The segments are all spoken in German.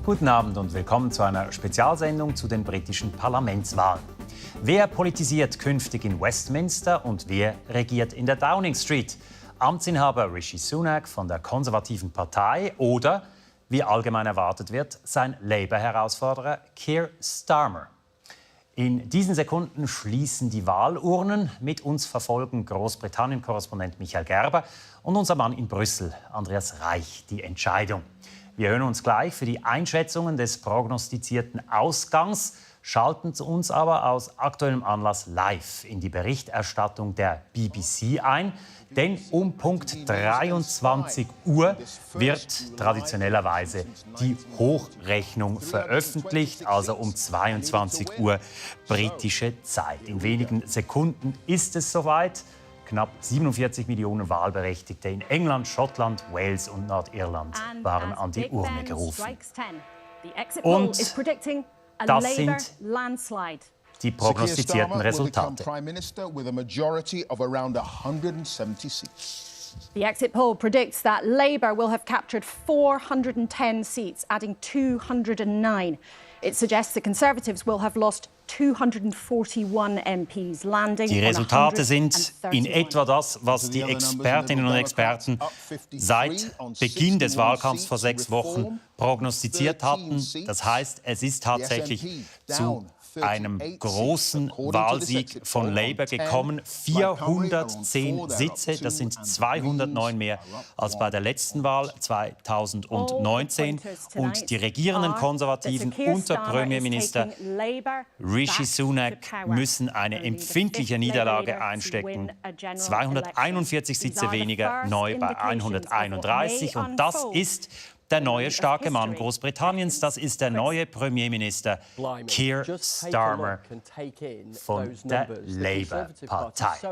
Guten Abend und willkommen zu einer Spezialsendung zu den britischen Parlamentswahlen. Wer politisiert künftig in Westminster und wer regiert in der Downing Street? Amtsinhaber Rishi Sunak von der konservativen Partei oder, wie allgemein erwartet wird, sein Labour-Herausforderer Keir Starmer. In diesen Sekunden schließen die Wahlurnen. Mit uns verfolgen Großbritannien-Korrespondent Michael Gerber und unser Mann in Brüssel, Andreas Reich, die Entscheidung. Wir hören uns gleich für die Einschätzungen des prognostizierten Ausgangs, schalten uns aber aus aktuellem Anlass live in die Berichterstattung der BBC ein. Denn um Punkt 23 Uhr wird traditionellerweise die Hochrechnung veröffentlicht, also um 22 Uhr britische Zeit. In wenigen Sekunden ist es soweit. Knapp 47 Millionen Wahlberechtigte in England, Schottland, Wales und Nordirland waren an die Urne gerufen. Und das sind die prognostizierten Resultate. The exit poll predicts that Labour will have captured 410 seats, adding 209. It suggests the Conservatives will have lost 241 MPs, landing. Die Resultate sind in etwa das, was die Expertinnen und Experten seit Beginn des Wahlkampfs vor 6 Wochen prognostiziert hatten. Das heißt, es ist tatsächlich zu einem großen Wahlsieg von Labour gekommen. 410 Sitze, das sind 209 mehr als bei der letzten Wahl 2019. Und die regierenden Konservativen unter Premierminister Rishi Sunak müssen eine empfindliche Niederlage einstecken. 241 Sitze weniger, neu bei 131. Und das ist der neue starke Mann Großbritanniens, das ist der neue Premierminister Keir Starmer von der Labour-Partei.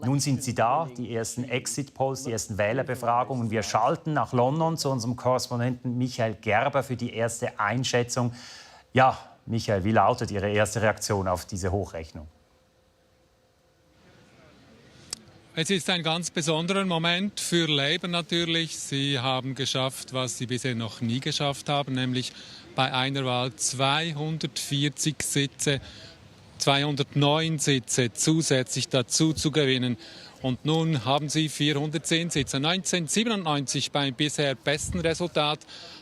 Nun sind sie da, die ersten Exit-Polls, die ersten Wählerbefragungen. Wir schalten nach London zu unserem Korrespondenten Michael Gerber für die erste Einschätzung. Ja, Michael, wie lautet Ihre erste Reaktion auf diese Hochrechnung? Es ist ein ganz besonderer Moment für Labour natürlich. Sie haben geschafft, was sie bisher noch nie geschafft haben, nämlich bei einer Wahl 240 Sitze, 209 Sitze zusätzlich dazu zu gewinnen. Und nun haben sie 410 Sitze. 1997 beim bisher besten Resultat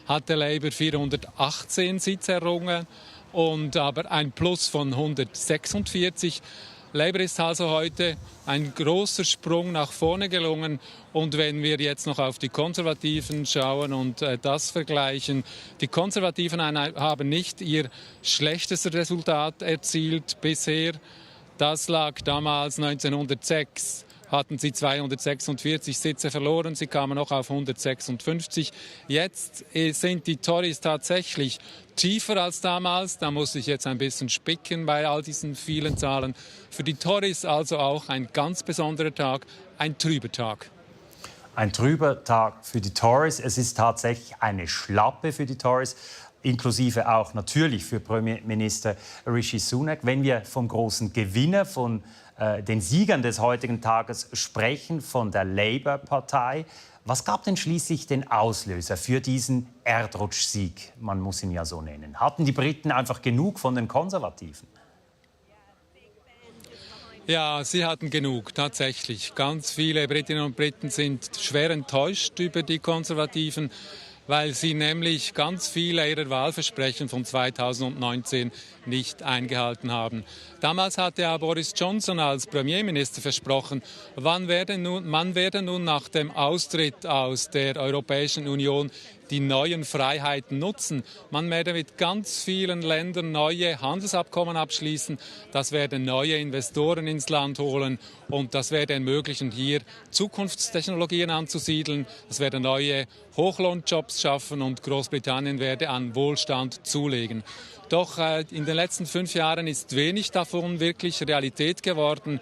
hatte Labour 418 Sitze errungen und aber ein Plus von 146. Labour ist also heute ein großer Sprung nach vorne gelungen. Und wenn wir jetzt noch auf die Konservativen schauen und das vergleichen, die Konservativen haben nicht ihr schlechtestes Resultat erzielt bisher. Das lag damals 1906. Hatten sie 246 Sitze verloren, sie kamen noch auf 156. Jetzt sind die Tories tatsächlich tiefer als damals. Da muss ich jetzt ein bisschen spicken bei all diesen vielen Zahlen. Für die Tories also auch ein ganz besonderer Tag, ein trüber Tag. Ein trüber Tag für die Tories. Es ist tatsächlich eine Schlappe für die Tories, inklusive auch natürlich für Premierminister Rishi Sunak. Wenn wir vom großen Gewinner, von den Siegern des heutigen Tages sprechen, von der Labour-Partei. Was gab denn schließlich den Auslöser für diesen Erdrutschsieg? Man muss ihn ja so nennen. Hatten die Briten einfach genug von den Konservativen? Ja, sie hatten genug, tatsächlich. Ganz viele Britinnen und Briten sind schwer enttäuscht über die Konservativen, weil sie nämlich ganz viele ihrer Wahlversprechen von 2019 nicht eingehalten haben. Damals hatte ja Boris Johnson als Premierminister versprochen, man werde nun nach dem Austritt aus der Europäischen Union die neuen Freiheiten nutzen. Man werde mit ganz vielen Ländern neue Handelsabkommen abschließen. Das werde neue Investoren ins Land holen und das werde ermöglichen, hier Zukunftstechnologien anzusiedeln. Das werde neue Hochlohnjobs schaffen und Großbritannien werde an Wohlstand zulegen. Doch in den letzten 5 Jahren ist wenig davon wirklich Realität geworden.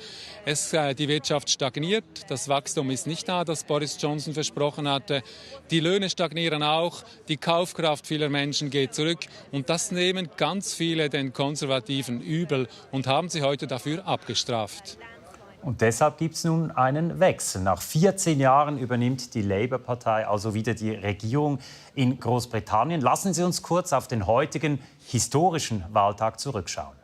Die Wirtschaft stagniert, das Wachstum ist nicht da, das Boris Johnson versprochen hatte. Die Löhne stagnieren auch, die Kaufkraft vieler Menschen geht zurück. Und das nehmen ganz viele den Konservativen übel und haben sie heute dafür abgestraft. Und deshalb gibt es nun einen Wechsel. Nach 14 Jahren übernimmt die Labour-Partei also wieder die Regierung in Großbritannien. Lassen Sie uns kurz auf den heutigen historischen Wahltag zurückschauen.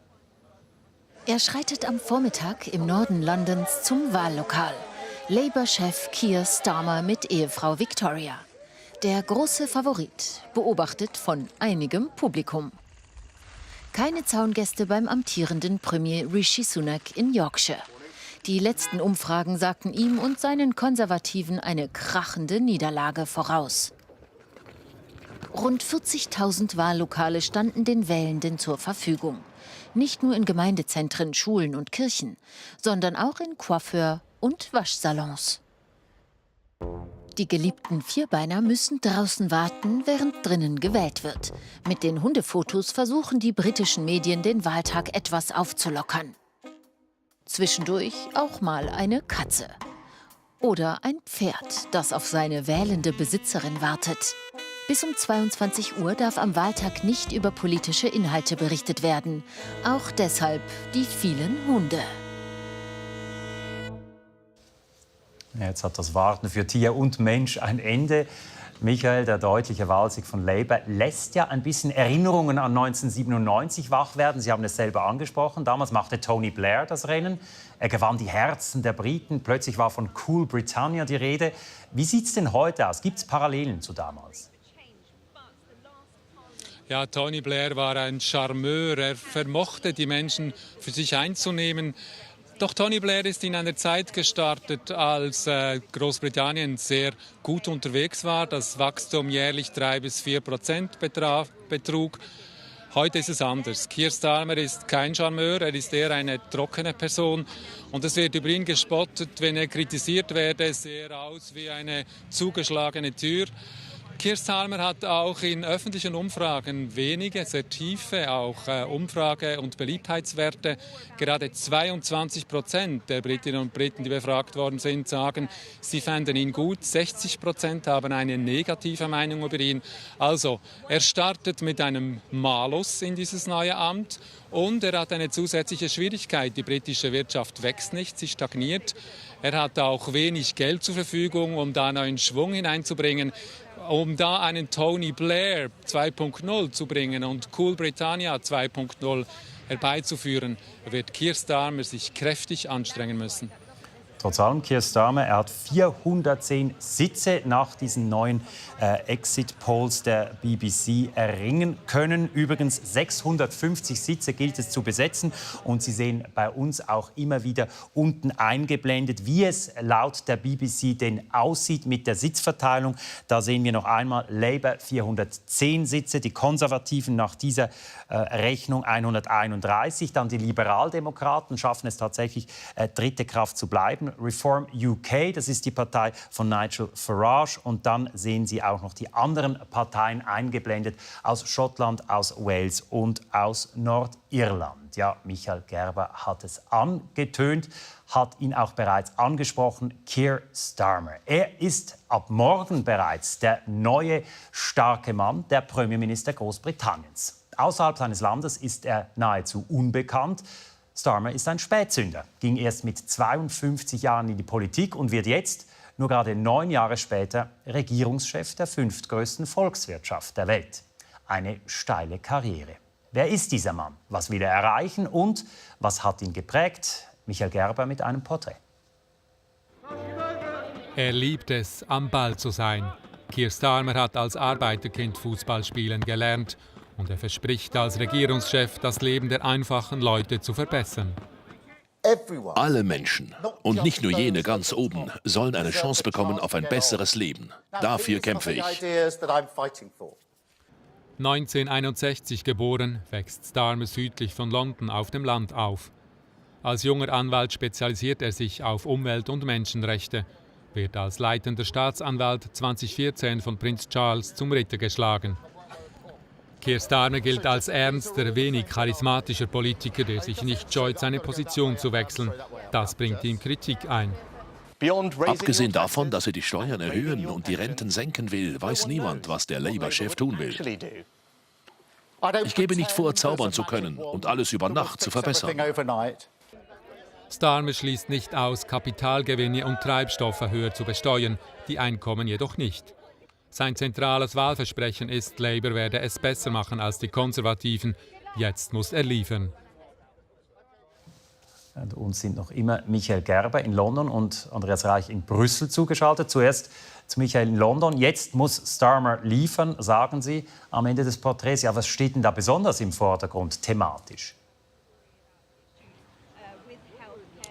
Er schreitet am Vormittag im Norden Londons zum Wahllokal. Labour-Chef Keir Starmer mit Ehefrau Victoria. Der große Favorit, beobachtet von einigem Publikum. Keine Zaungäste beim amtierenden Premier Rishi Sunak in Yorkshire. Die letzten Umfragen sagten ihm und seinen Konservativen eine krachende Niederlage voraus. Rund 40.000 Wahllokale standen den Wählenden zur Verfügung. Nicht nur in Gemeindezentren, Schulen und Kirchen, sondern auch in Coiffeur- und Waschsalons. Die geliebten Vierbeiner müssen draußen warten, während drinnen gewählt wird. Mit den Hundefotos versuchen die britischen Medien, den Wahltag etwas aufzulockern. Zwischendurch auch mal eine Katze. Oder ein Pferd, das auf seine wählende Besitzerin wartet. Bis um 22 Uhr darf am Wahltag nicht über politische Inhalte berichtet werden. Auch deshalb die vielen Hunde. Jetzt hat das Warten für Tier und Mensch ein Ende. Michael, der deutliche Wahlsieg von Labour, lässt ja ein bisschen Erinnerungen an 1997 wach werden. Sie haben es selber angesprochen. Damals machte Tony Blair das Rennen. Er gewann die Herzen der Briten. Plötzlich war von Cool Britannia die Rede. Wie sieht es denn heute aus? Gibt es Parallelen zu damals? Ja, Tony Blair war ein Charmeur. Er vermochte, die Menschen für sich einzunehmen. Doch Tony Blair ist in einer Zeit gestartet, als Großbritannien sehr gut unterwegs war. Das Wachstum jährlich 3-4% betrug. Heute ist es anders. Keir Starmer ist kein Charmeur, er ist eher eine trockene Person. Und es wird über ihn gespottet, wenn er kritisiert werde, sehe er aus wie eine zugeschlagene Tür. Keir Starmer hat auch in öffentlichen Umfragen wenige, sehr tiefe auch Umfrage- und Beliebtheitswerte. Gerade 22% der Britinnen und Briten, die befragt worden sind, sagen, sie fänden ihn gut. 60% haben eine negative Meinung über ihn. Also, er startet mit einem Malus in dieses neue Amt. Und er hat eine zusätzliche Schwierigkeit. Die britische Wirtschaft wächst nicht, sie stagniert. Er hat auch wenig Geld zur Verfügung, um da neuen Schwung hineinzubringen. Um da einen Tony Blair 2.0 zu bringen und Cool Britannia 2.0 herbeizuführen, wird Keir Starmer sich kräftig anstrengen müssen. Trotz allem, Keir Starmer, er hat 410 Sitze nach diesen neuen Exit-Polls der BBC erringen können. Übrigens 650 Sitze gilt es zu besetzen. Und Sie sehen bei uns auch immer wieder unten eingeblendet, wie es laut der BBC denn aussieht mit der Sitzverteilung. Da sehen wir noch einmal Labour 410 Sitze, die Konservativen nach dieser Rechnung 131. Dann die Liberaldemokraten schaffen es tatsächlich, dritte Kraft zu bleiben. Reform UK, das ist die Partei von Nigel Farage. Und dann sehen Sie auch noch die anderen Parteien eingeblendet aus Schottland, aus Wales und aus Nordirland. Ja, Michael Gerber hat es angetönt, hat ihn auch bereits angesprochen, Keir Starmer. Er ist ab morgen bereits der neue starke Mann, der Premierminister Großbritanniens. Außerhalb seines Landes ist er nahezu unbekannt. Starmer ist ein Spätzünder, ging erst mit 52 Jahren in die Politik und wird jetzt, nur gerade 9 Jahre später, Regierungschef der 5. größten Volkswirtschaft der Welt. Eine steile Karriere. Wer ist dieser Mann? Was will er erreichen und was hat ihn geprägt? Michael Gerber mit einem Porträt. Er liebt es, am Ball zu sein. Keir Starmer hat als Arbeiterkind Fußball spielen gelernt. Und er verspricht als Regierungschef, das Leben der einfachen Leute zu verbessern. Alle Menschen, und nicht nur jene ganz oben, sollen eine Chance bekommen auf ein besseres Leben. Dafür kämpfe ich. 1961 geboren, wächst Starmer südlich von London auf dem Land auf. Als junger Anwalt spezialisiert er sich auf Umwelt- und Menschenrechte, wird als leitender Staatsanwalt 2014 von Prinz Charles zum Ritter geschlagen. Keir Starmer gilt als ernster, wenig charismatischer Politiker, der sich nicht scheut, seine Position zu wechseln. Das bringt ihm Kritik ein. Abgesehen davon, dass er die Steuern erhöhen und die Renten senken will, weiß niemand, was der Labour-Chef tun will. Ich gebe nicht vor, zaubern zu können und alles über Nacht zu verbessern. Starmer schließt nicht aus, Kapitalgewinne und Treibstoffe höher zu besteuern, die Einkommen jedoch nicht. Sein zentrales Wahlversprechen ist, Labour werde es besser machen als die Konservativen. Jetzt muss er liefern. Und uns sind noch immer Michael Gerber in London und Andreas Reich in Brüssel zugeschaltet. Zuerst zu Michael in London. Jetzt muss Starmer liefern, sagen Sie am Ende des Porträts. Ja, was steht denn da besonders im Vordergrund thematisch?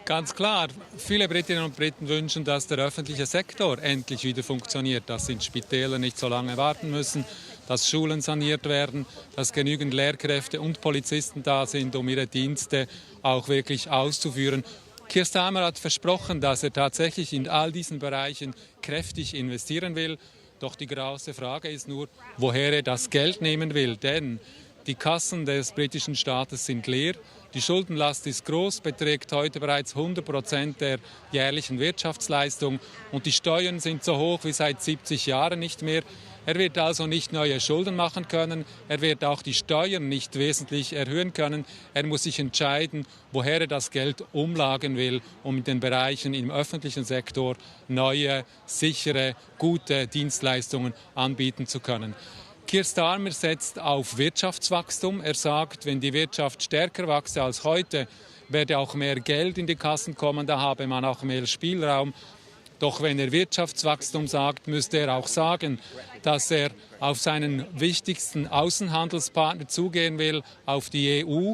Ganz klar, viele Britinnen und Briten wünschen, dass der öffentliche Sektor endlich wieder funktioniert, dass in Spitälern nicht so lange warten müssen, dass Schulen saniert werden, dass genügend Lehrkräfte und Polizisten da sind, um ihre Dienste auch wirklich auszuführen. Keir Starmer hat versprochen, dass er tatsächlich in all diesen Bereichen kräftig investieren will. Doch die große Frage ist nur, woher er das Geld nehmen will. Denn die Kassen des britischen Staates sind leer. Die Schuldenlast ist groß, beträgt heute bereits 100% der jährlichen Wirtschaftsleistung. Und die Steuern sind so hoch wie seit 70 Jahren nicht mehr. Er wird also nicht neue Schulden machen können. Er wird auch die Steuern nicht wesentlich erhöhen können. Er muss sich entscheiden, woher er das Geld umlagern will, um in den Bereichen im öffentlichen Sektor neue, sichere, gute Dienstleistungen anbieten zu können. Keir Starmer setzt auf Wirtschaftswachstum. Er sagt, wenn die Wirtschaft stärker wachse als heute, werde auch mehr Geld in die Kassen kommen, da habe man auch mehr Spielraum. Doch wenn er Wirtschaftswachstum sagt, müsste er auch sagen, dass er auf seinen wichtigsten Außenhandelspartner zugehen will, auf die EU.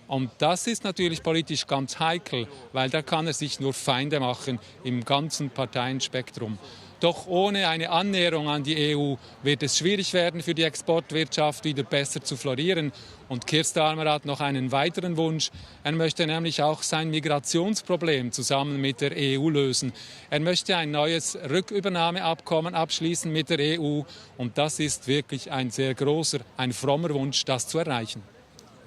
Und das ist natürlich politisch ganz heikel, weil da kann er sich nur Feinde machen im ganzen Parteienspektrum. Doch ohne eine Annäherung an die EU wird es schwierig werden, für die Exportwirtschaft wieder besser zu florieren. Und Keir Starmer hat noch einen weiteren Wunsch. Er möchte nämlich auch sein Migrationsproblem zusammen mit der EU lösen. Er möchte ein neues Rückübernahmeabkommen abschließen mit der EU. Und das ist wirklich ein sehr großer, ein frommer Wunsch, das zu erreichen.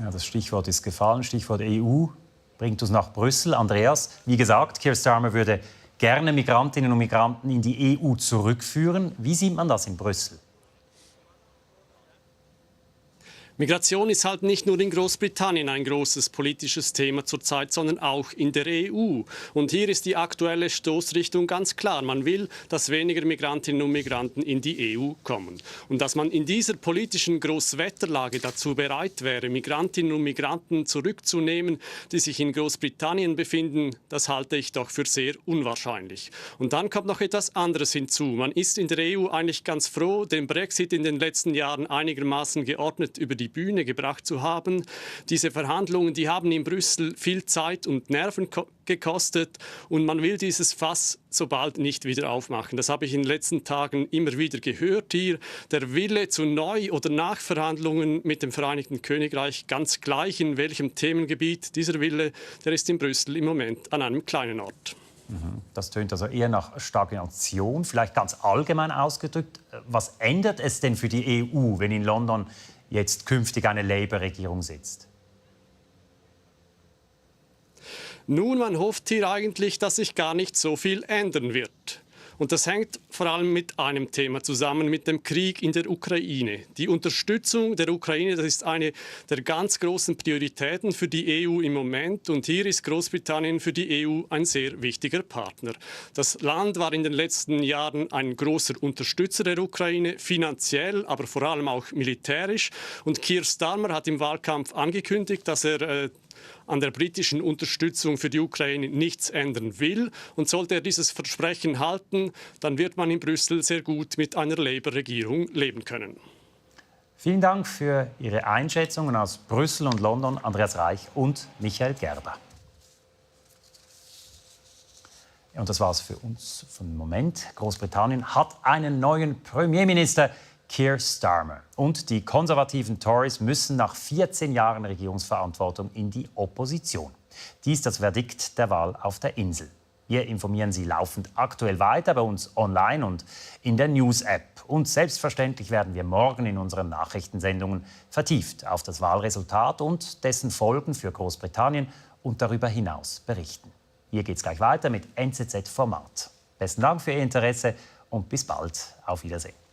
Ja, das Stichwort ist gefallen. Stichwort EU bringt uns nach Brüssel. Andreas, wie gesagt, Keir Starmer würde gerne Migrantinnen und Migranten in die EU zurückführen. Wie sieht man das in Brüssel? Migration ist halt nicht nur in Großbritannien ein großes politisches Thema zurzeit, sondern auch in der EU. Und hier ist die aktuelle Stoßrichtung ganz klar. Man will, dass weniger Migrantinnen und Migranten in die EU kommen. Und dass man in dieser politischen Großwetterlage dazu bereit wäre, Migrantinnen und Migranten zurückzunehmen, die sich in Großbritannien befinden, das halte ich doch für sehr unwahrscheinlich. Und dann kommt noch etwas anderes hinzu. Man ist in der EU eigentlich ganz froh, den Brexit in den letzten Jahren einigermaßen geordnet über die Bühne gebracht zu haben. Diese Verhandlungen, die haben in Brüssel viel Zeit und Nerven gekostet und man will dieses Fass so bald nicht wieder aufmachen. Das habe ich in den letzten Tagen immer wieder gehört hier. Der Wille zu Neu- oder Nachverhandlungen mit dem Vereinigten Königreich, ganz gleich in welchem Themengebiet, dieser Wille, der ist in Brüssel im Moment an einem kleinen Ort. Das tönt also eher nach Stagnation, vielleicht ganz allgemein ausgedrückt. Was ändert es denn für die EU, wenn in London jetzt künftig eine Labour-Regierung sitzt? Nun, man hofft hier eigentlich, dass sich gar nicht so viel ändern wird. Und das hängt vor allem mit einem Thema zusammen, mit dem Krieg in der Ukraine. Die Unterstützung der Ukraine, das ist eine der ganz großen Prioritäten für die EU im Moment. Und hier ist Großbritannien für die EU ein sehr wichtiger Partner. Das Land war in den letzten Jahren ein großer Unterstützer der Ukraine, finanziell, aber vor allem auch militärisch. Und Keir Starmer hat im Wahlkampf angekündigt, dass er an der britischen Unterstützung für die Ukraine nichts ändern will. Und sollte er dieses Versprechen halten, dann wird man in Brüssel sehr gut mit einer Labour-Regierung leben können. Vielen Dank für Ihre Einschätzungen aus Brüssel und London, Andreas Reich und Michael Gerber. Und das war's für uns für den Moment. Großbritannien hat einen neuen Premierminister, Keir Starmer. Und die konservativen Tories müssen nach 14 Jahren Regierungsverantwortung in die Opposition. Dies das Verdikt der Wahl auf der Insel. Wir informieren Sie laufend aktuell weiter bei uns online und in der News-App. Und selbstverständlich werden wir morgen in unseren Nachrichtensendungen vertieft auf das Wahlresultat und dessen Folgen für Großbritannien und darüber hinaus berichten. Hier geht's gleich weiter mit NZZ Format. Besten Dank für Ihr Interesse und bis bald. Auf Wiedersehen.